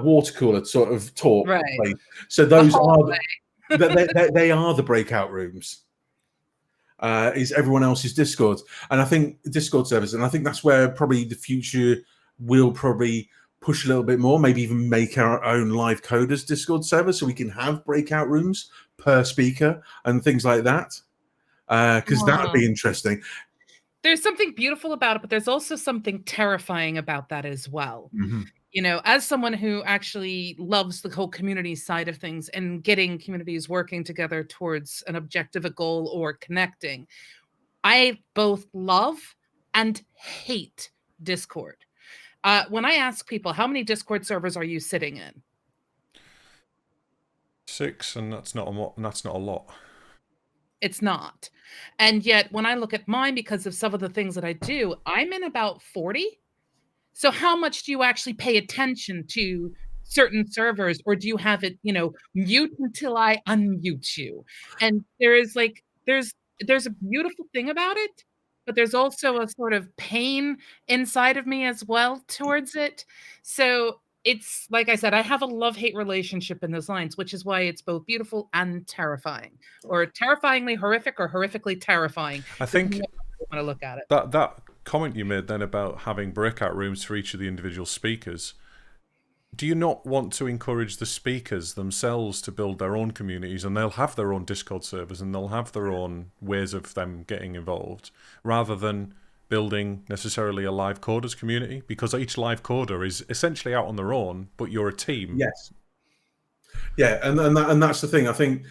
water cooler sort of talk. Right. Place. So those are they are the breakout rooms. Is everyone else's Discord, and I think Discord servers, and I think that's where probably the future will probably push a little bit more. Maybe even make our own live coders Discord server so we can have breakout rooms per speaker and things like that. Because that would be interesting. There's something beautiful about it, but there's also something terrifying about that as well. Mm-hmm. You know, as someone who actually loves the whole community side of things and getting communities working together towards an objective, a goal, or connecting, I both love and hate Discord. When I ask people, how many Discord servers are you sitting in? 6, and that's not a lot. It's not. And yet, when I look at mine, because of some of the things that I do, I'm in about 40. So how much do you actually pay attention to certain servers, or do you have it, mute until I unmute you? And there's a beautiful thing about it, but there's also a sort of pain inside of me as well towards it. So it's like I said, I have a love-hate relationship in those lines, which is why it's both beautiful and terrifying, or terrifyingly horrific, or horrifically terrifying. I think want to look at it. That comment you made then about having breakout rooms for each of the individual speakers, do you not want to encourage the speakers themselves to build their own communities, and they'll have their own Discord servers and they'll have their own ways of them getting involved, rather than building necessarily a live coders community? Because each live coder is essentially out on their own, but you're a team. Yes. Yeah, and that's the thing. I think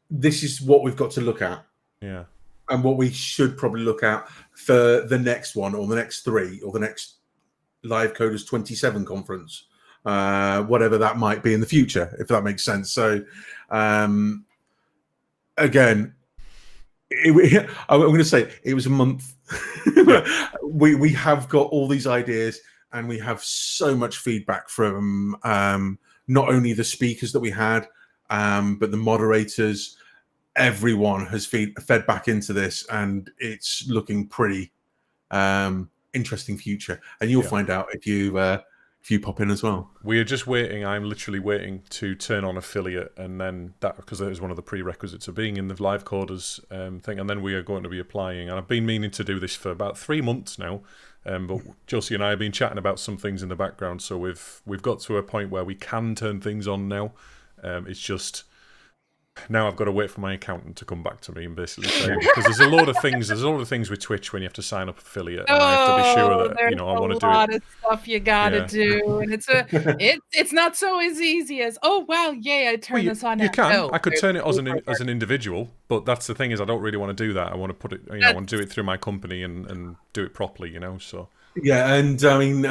this is what we've got to look at. Yeah. And what we should probably look at for the next one, or the next 3, or the next Live Coders 27 conference, whatever that might be in the future, if that makes sense. So, again, I'm going to say it was a month. we have got all these ideas, and we have so much feedback from not only the speakers that we had, but the moderators. Everyone has fed back into this, and it's looking pretty interesting future. And you'll find out if you pop in as well. We are just waiting. I'm literally waiting to turn on affiliate, and then that, because that is one of the prerequisites of being in the live coders thing, and then we are going to be applying. And I've been meaning to do this for about 3 months now, but Josie and I have been chatting about some things in the background, so we've got to a point where we can turn things on now. It's just now I've got to wait for my accountant to come back to me and basically say, because there's a lot of things with Twitch when you have to sign up affiliate, and I have to be sure that I want to do it. There's a lot of stuff you gotta do, and it's not so as easy as, oh wow, yay, I turned this on. You can. I could turn it as an individual, but that's the thing, is I don't really want to do that. I want to put it, I want to do it through my company and do it properly, so. Yeah, and I mean,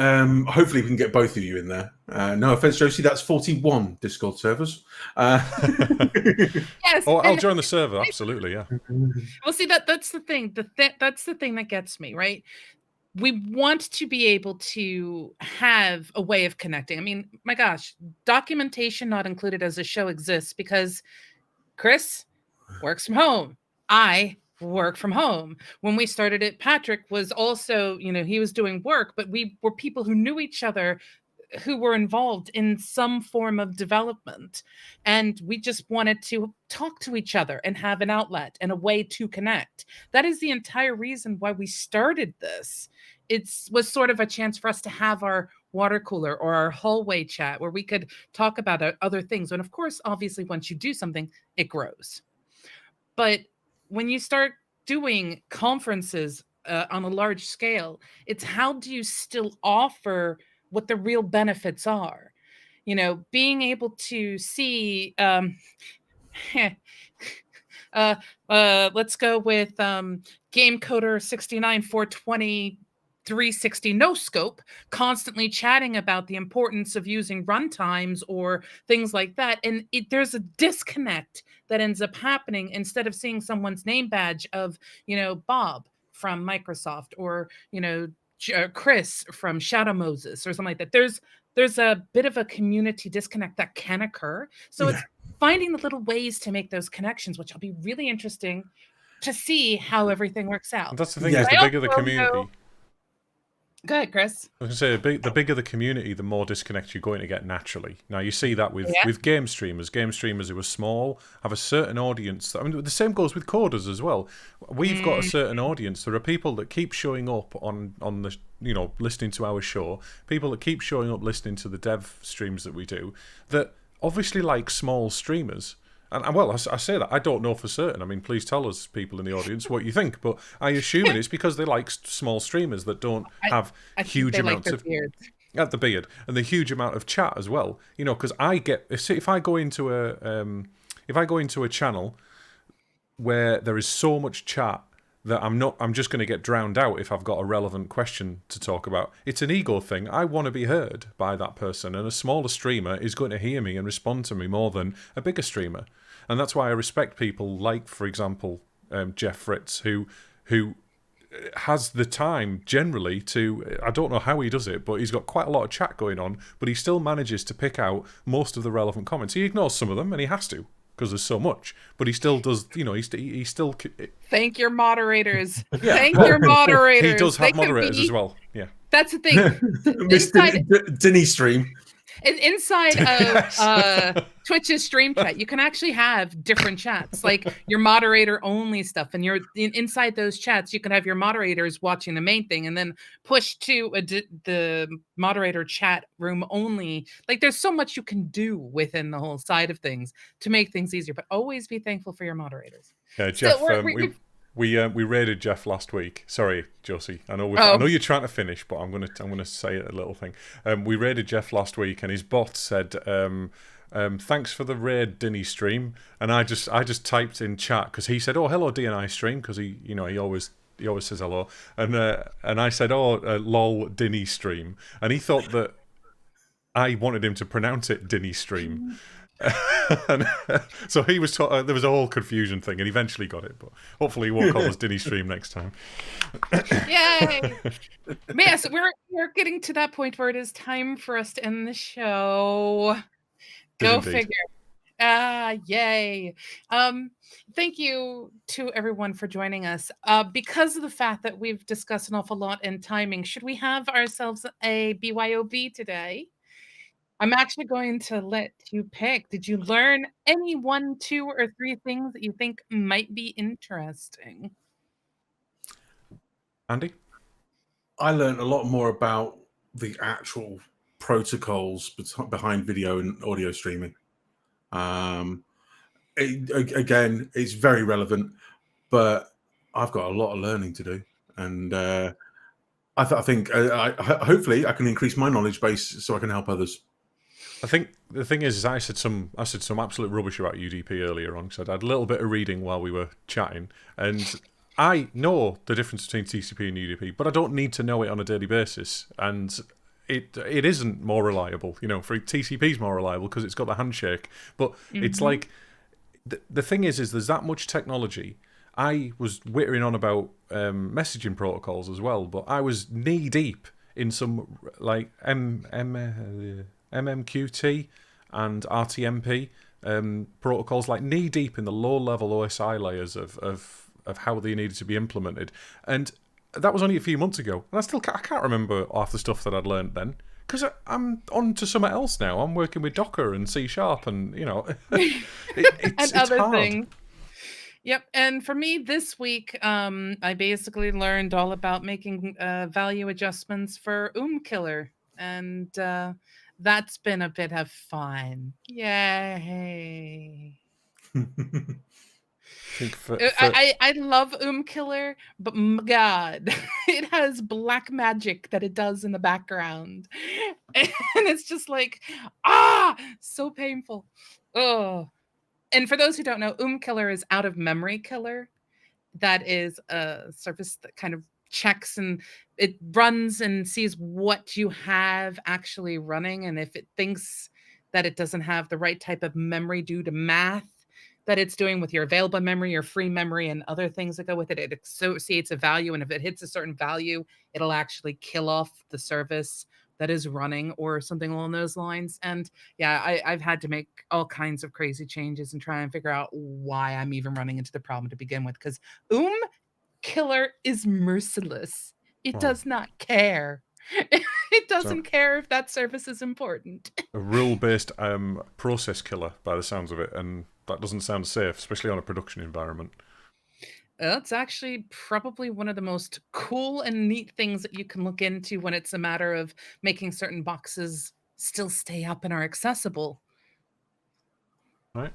hopefully we can get both of you in there. No offense, Josie, that's 41 Discord servers. Yes. Oh, I'll join the server, absolutely, yeah. Well, see, that's the thing. That's the thing that gets me, right? We want to be able to have a way of connecting. I mean, my gosh, documentation not included as a show exists because Chris works from home. I work from home. When we started it, Patrick was also, he was doing work, but we were people who knew each other, who were involved in some form of development. And we just wanted to talk to each other and have an outlet and a way to connect. That is the entire reason why we started this. It was sort of a chance for us to have our water cooler or our hallway chat where we could talk about other things. And of course, obviously, once you do something, it grows. But when you start doing conferences on a large scale, it's how do you still offer what the real benefits are? Being able to see Let's go with Game Coder 69420 360 no scope, constantly chatting about the importance of using runtimes or things like that. And there's a disconnect that ends up happening instead of seeing someone's name badge of, Bob from Microsoft or, Chris from Shadow Moses or something like that. There's a bit of a community disconnect that can occur. So it's finding the little ways to make those connections, which will be really interesting to see how everything works out. And that's the thing, is the bigger the community. Go ahead, Chris. I was going to say, the bigger the community, the more disconnect you're going to get naturally. Now, you see that with game streamers. Game streamers who are small have a certain audience. The same goes with coders as well. We've got a certain audience. There are people that keep showing up on the, listening to our show, people that keep showing up listening to the dev streams that we do, that obviously like small streamers. And well, I say that. I don't know for certain. I mean, please tell us, people in the audience, what you think. But I assume it's because they like small streamers that don't have huge amounts of at the beard and the huge amount of chat as well. Because I get if I go into a channel where there is so much chat that I'm just going to get drowned out if I've got a relevant question to talk about. It's an ego thing. I want to be heard by that person, and a smaller streamer is going to hear me and respond to me more than a bigger streamer. And that's why I respect people like, for example, Jeff Fritz, who has the time generally to, I don't know how he does it, but he's got quite a lot of chat going on, but he still manages to pick out most of the relevant comments. He ignores some of them, and he has to, because there's so much, but he still does, he still... Thank your moderators. Thank your moderators. He does have moderators as well, yeah. That's the thing. Mr. Dinny stream. Inside of Twitch's stream chat, you can actually have different chats, like your moderator only stuff. And inside those chats, you can have your moderators watching the main thing and then push to the moderator chat room only. Like, there's so much you can do within the whole side of things to make things easier, but always be thankful for your moderators. Yeah, Jeff, we raided Jeff last week. Sorry, Josie. I know you're trying to finish, but I'm gonna say a little thing. We raided Jeff last week, and his bot said, "Thanks for the raid, Dinny stream." And I just typed in chat because he said, "Oh, hello, DNI stream," because he always says hello. And I said, "Oh, lol, Dinny stream," and he thought that I wanted him to pronounce it Dinny stream. And, so he was there was a whole confusion thing, and eventually got it, but hopefully he won't call us Dinny stream next time. Yay! Yes, we're getting to that point where it is time for us to end the show. Go figure. Yay. Thank you to everyone for joining us. Because of the fact that we've discussed an awful lot in timing, should we have ourselves a BYOB today? I'm actually going to let you pick. Did you learn any 1, 2, or 3 things that you think might be interesting? Andy? I learned a lot more about the actual protocols behind video and audio streaming. Again, it's very relevant, but I've got a lot of learning to do. And I think hopefully I can increase my knowledge base so I can help others. I think the thing is I said some absolute rubbish about UDP earlier on, because I had a little bit of reading while we were chatting, and I know the difference between TCP and UDP, but I don't need to know it on a daily basis, and it isn't more reliable. For TCP's more reliable because it's got the handshake, but it's like the thing is there's that much technology. I was wittering on about messaging protocols as well, but I was knee deep in some like MMQT and RTMP protocols, like knee deep in the low level OSI layers of how they needed to be implemented, and that was only a few months ago, and I can't remember half the stuff that I'd learned then, because I'm on to something else now. I'm working with Docker and C# and it's other hard. things. Yep. And for me this week, I basically learned all about making value adjustments for Killer, and that's been a bit of fun. Yay. I love Killer, but God, it has black magic that it does in the background. And it's just like, so painful. Oh. And for those who don't know, killer is out of memory killer. That is a service that kind of checks and it runs and sees what you have actually running. And if it thinks that it doesn't have the right type of memory due to math that it's doing with your available memory, your free memory, and other things that go with it, it associates a value. And if it hits a certain value, it'll actually kill off the service that is running or something along those lines. And yeah, I've had to make all kinds of crazy changes and try and figure out why I'm even running into the problem to begin with. Because killer is merciless. It does not care. It doesn't care if that service is important. A rule-based process killer, by the sounds of it, and that doesn't sound safe, especially on a production environment. That's actually probably one of the most cool and neat things that you can look into when it's a matter of making certain boxes still stay up and are accessible. Right.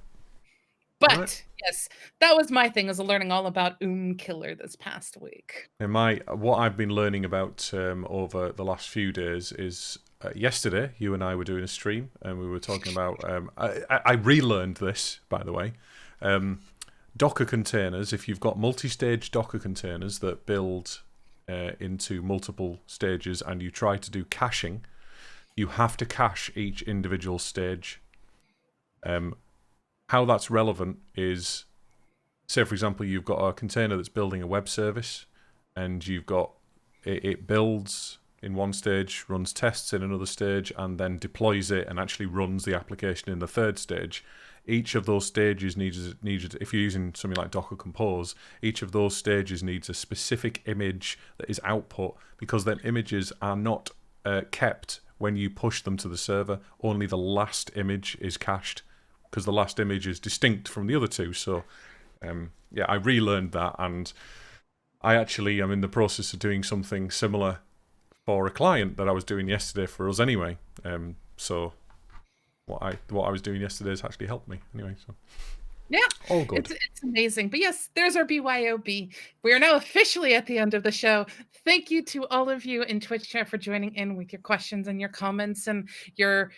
But yes, that was my thing, is learning all about killer this past week. And what I've been learning about over the last few days is yesterday you and I were doing a stream and we were talking about. I relearned this, by the way. Docker containers. If you've got multi-stage Docker containers that build into multiple stages and you try to do caching, you have to cache each individual stage. How that's relevant is, say for example, you've got a container that's building a web service, and you've got it builds in one stage, runs tests in another stage, and then deploys it and actually runs the application in the third stage. Each of those stages needs, if you're using something like Docker Compose, each of those stages needs a specific image that is output, because then images are not kept when you push them to the server. Only the last image is cached, because the last image is distinct from the other two. So, yeah, I relearned that, and I actually am in the process of doing something similar for a client that I was doing yesterday for us anyway. So what I was doing yesterday has actually helped me anyway. So yeah, all good. It's amazing. But yes, there's our BYOB. We are now officially at the end of the show. Thank you to all of you in Twitch chat for joining in with your questions and your comments and your,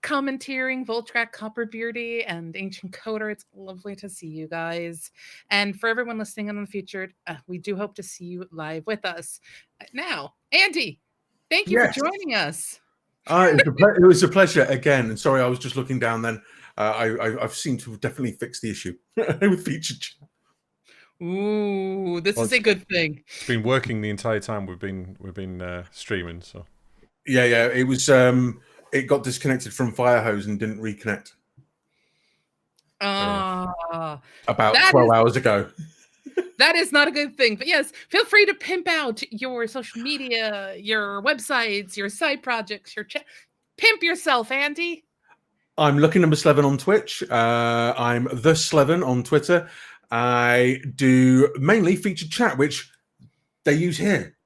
commentating, Voltrak, Copperbeardy, and Ancient Coder. It's lovely to see you guys. And for everyone listening in the future, we do hope to see you live with us. Now, Andy, thank you for joining us. It was a pleasure again. And sorry, I was just looking down then. I've seemed to have definitely fixed the issue with featured chat. Ooh, this is a good thing. It's been working the entire time we've been streaming. So yeah, it was. It got disconnected from Firehose and didn't reconnect. About 12 hours ago. That is not a good thing. But yes, feel free to pimp out your social media, your websites, your side projects, your pimp yourself, Andy. I'm Lucky Number Slevin on Twitch. I'm The Slevin on Twitter. I do mainly featured chat, which they use here.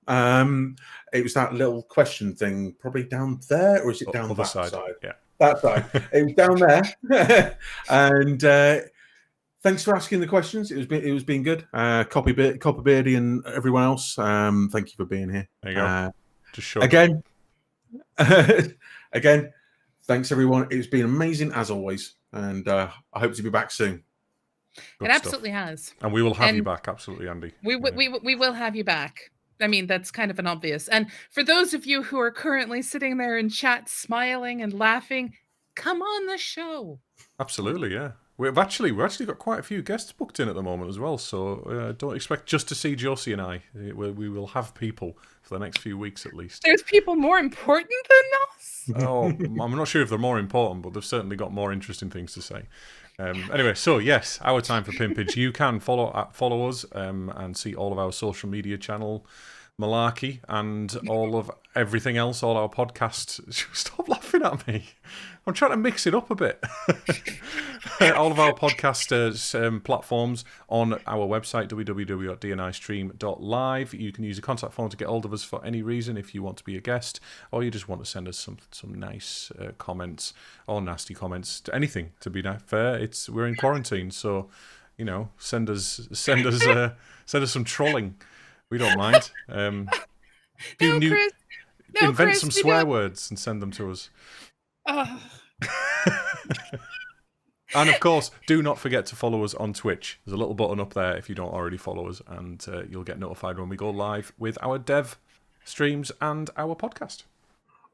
It was that little question thing, probably down there, or is it down that side? Yeah, that side. It was down there. And thanks for asking the questions. It was being good. Copperbeardy and everyone else. Thank you for being here. There you go. Just show again. Again. Thanks everyone. It's been amazing as always, and I hope to be back soon. It absolutely has, and we will have you back. Absolutely, Andy. We will have you back. I mean, that's kind of an obvious. And for those of you who are currently sitting there in chat, smiling and laughing, come on the show. Absolutely, yeah. We've actually got quite a few guests booked in at the moment as well. So don't expect just to see Josie and I. We will have people for the next few weeks at least. There's people more important than us. Oh, I'm not sure if they're more important, but they've certainly got more interesting things to say. Anyway, so yes, our time for pimpage. You can follow us and see all of our social media channel malarkey and all of everything else, all our podcasts. Stop laughing at me. I'm trying to mix it up a bit. All of our podcast platforms on our website, www.dnistream.live. You can use a contact form to get hold of us for any reason if you want to be a guest, or you just want to send us some nice comments or nasty comments. Anything, to be fair. We're in quarantine, so send us some trolling. We don't mind. Chris. Invent some swear words and send them to us. And of course, do not forget to follow us on Twitch. There's a little button up there if you don't already follow us, and you'll get notified when we go live with our dev streams and our podcast.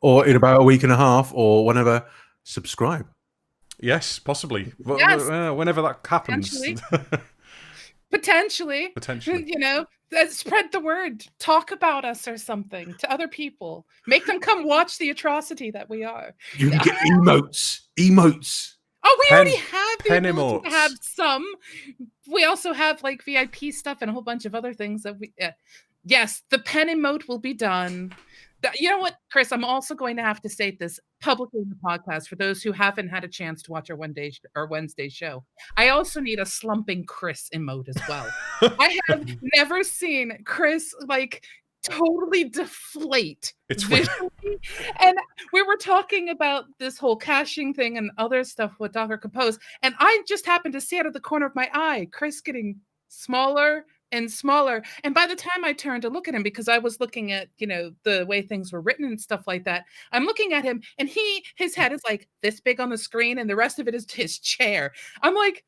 Or in about a week and a half, or whenever, subscribe. Yes, possibly. Yes. Whenever that happens. Potentially. Potentially. Spread the word. Talk about us or something to other people. Make them come watch the atrocity that we are. You can get emotes. Oh, we already have the ability emotes. to have some. We also have like VIP stuff and a whole bunch of other things that we. Yes, the pen emote will be done. You know what, Chris? I'm also going to have to state this publicly in the podcast for those who haven't had a chance to watch our Wednesday show. I also need a slumping Chris emote as well. I have never seen Chris like totally deflate visually. And we were talking about this whole caching thing and other stuff with Docker Compose, and I just happened to see out of the corner of my eye Chris getting smaller and smaller. And by the time I turned to look at him, because I was looking at, the way things were written and stuff like that, I'm looking at him and his head is like this big on the screen and the rest of it is his chair. I'm like,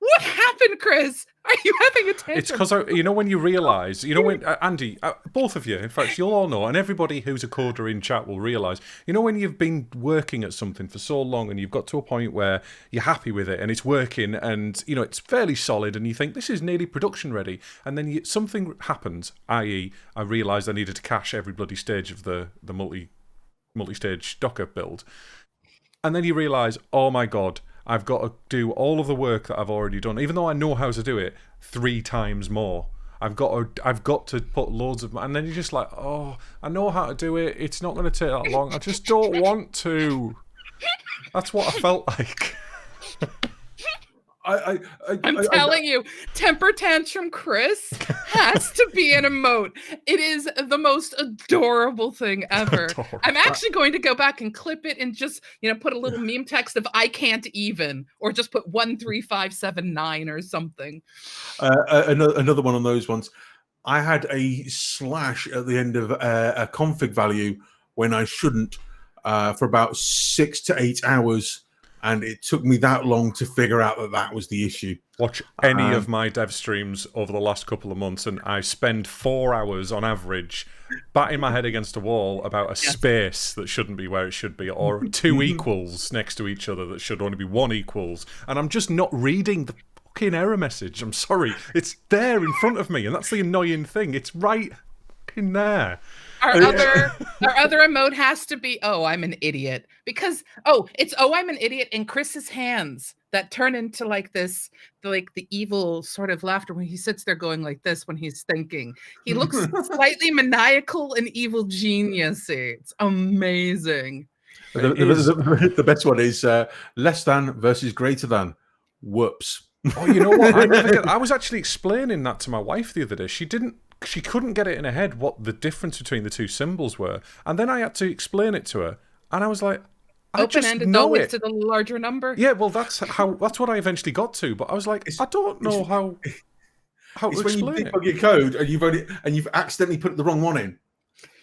what happened, Chris? Are you having a tantrum? It's because, when you realise, when, Andy, both of you, in fact, you'll all know, and everybody who's a coder in chat will realise, when you've been working at something for so long and you've got to a point where you're happy with it and it's working and, it's fairly solid and you think, this is nearly production ready, and then something happens, i.e. I realised I needed to cache every bloody stage of the multi-stage Docker build. And then you realise, oh my God, I've got to do all of the work that I've already done, even though I know how to do it 3 times more. I've got to put loads of, and then you're just like, oh, I know how to do it. It's not going to take that long. I just don't want to. That's what I felt like. I'm telling you, temper tantrum Chris has to be an emote. It is the most adorable thing ever. I'm actually going to go back and clip it and just, put a little meme text of I can't even, or just put 13579 or something. Another one on those ones. I had a slash at the end of a config value when I shouldn't for about 6 to 8 hours. And it took me that long to figure out that was the issue. Watch any of my dev streams over the last couple of months, and I spend 4 hours on average batting my head against a wall about a space that shouldn't be where it should be, or 2 equals next to each other that should only be 1 equals. And I'm just not reading the fucking error message. I'm sorry. It's there in front of me, and that's the annoying thing. It's right in there. Our other emote has to be, oh, I'm an idiot. Because, it's, oh, I'm an idiot in Chris's hands that turn into like this, the evil sort of laughter when he sits there going like this when he's thinking. He looks slightly maniacal and evil genius-y. It's amazing. The best one is less than versus greater than. Whoops. Oh, you know what? I was actually explaining that to my wife the other day. She couldn't get it in her head what the difference between the 2 symbols were. And then I had to explain it to her. And I was like, I just know it. To the larger number. Yeah, well, that's what I eventually got to. But I was like, I don't know how to when you explain it. debug your code and you've accidentally put the wrong one in.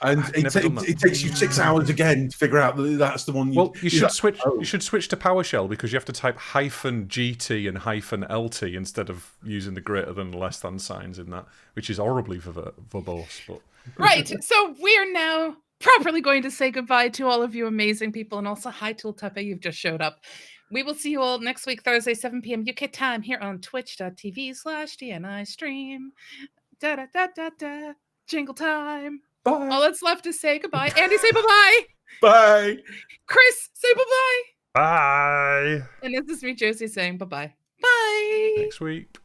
And it takes you 6 hours again to figure out that that's the one. You should switch. You should switch to PowerShell because you have to type -GT and -LT instead of using the greater than and less than signs in that, which is horribly verbose. But right. So we are now properly going to say goodbye to all of you amazing people, and also hi to Tepe, you've just showed up. We will see you all next week, Thursday, 7 p.m. UK time, here on twitch.tv/DNI stream. Da da da da da. Jingle time. Bye. All that's left is say goodbye. Andy, say bye-bye. Bye. Chris, say bye-bye. bye. And this is me, Josie, saying bye-bye. Bye. Next week.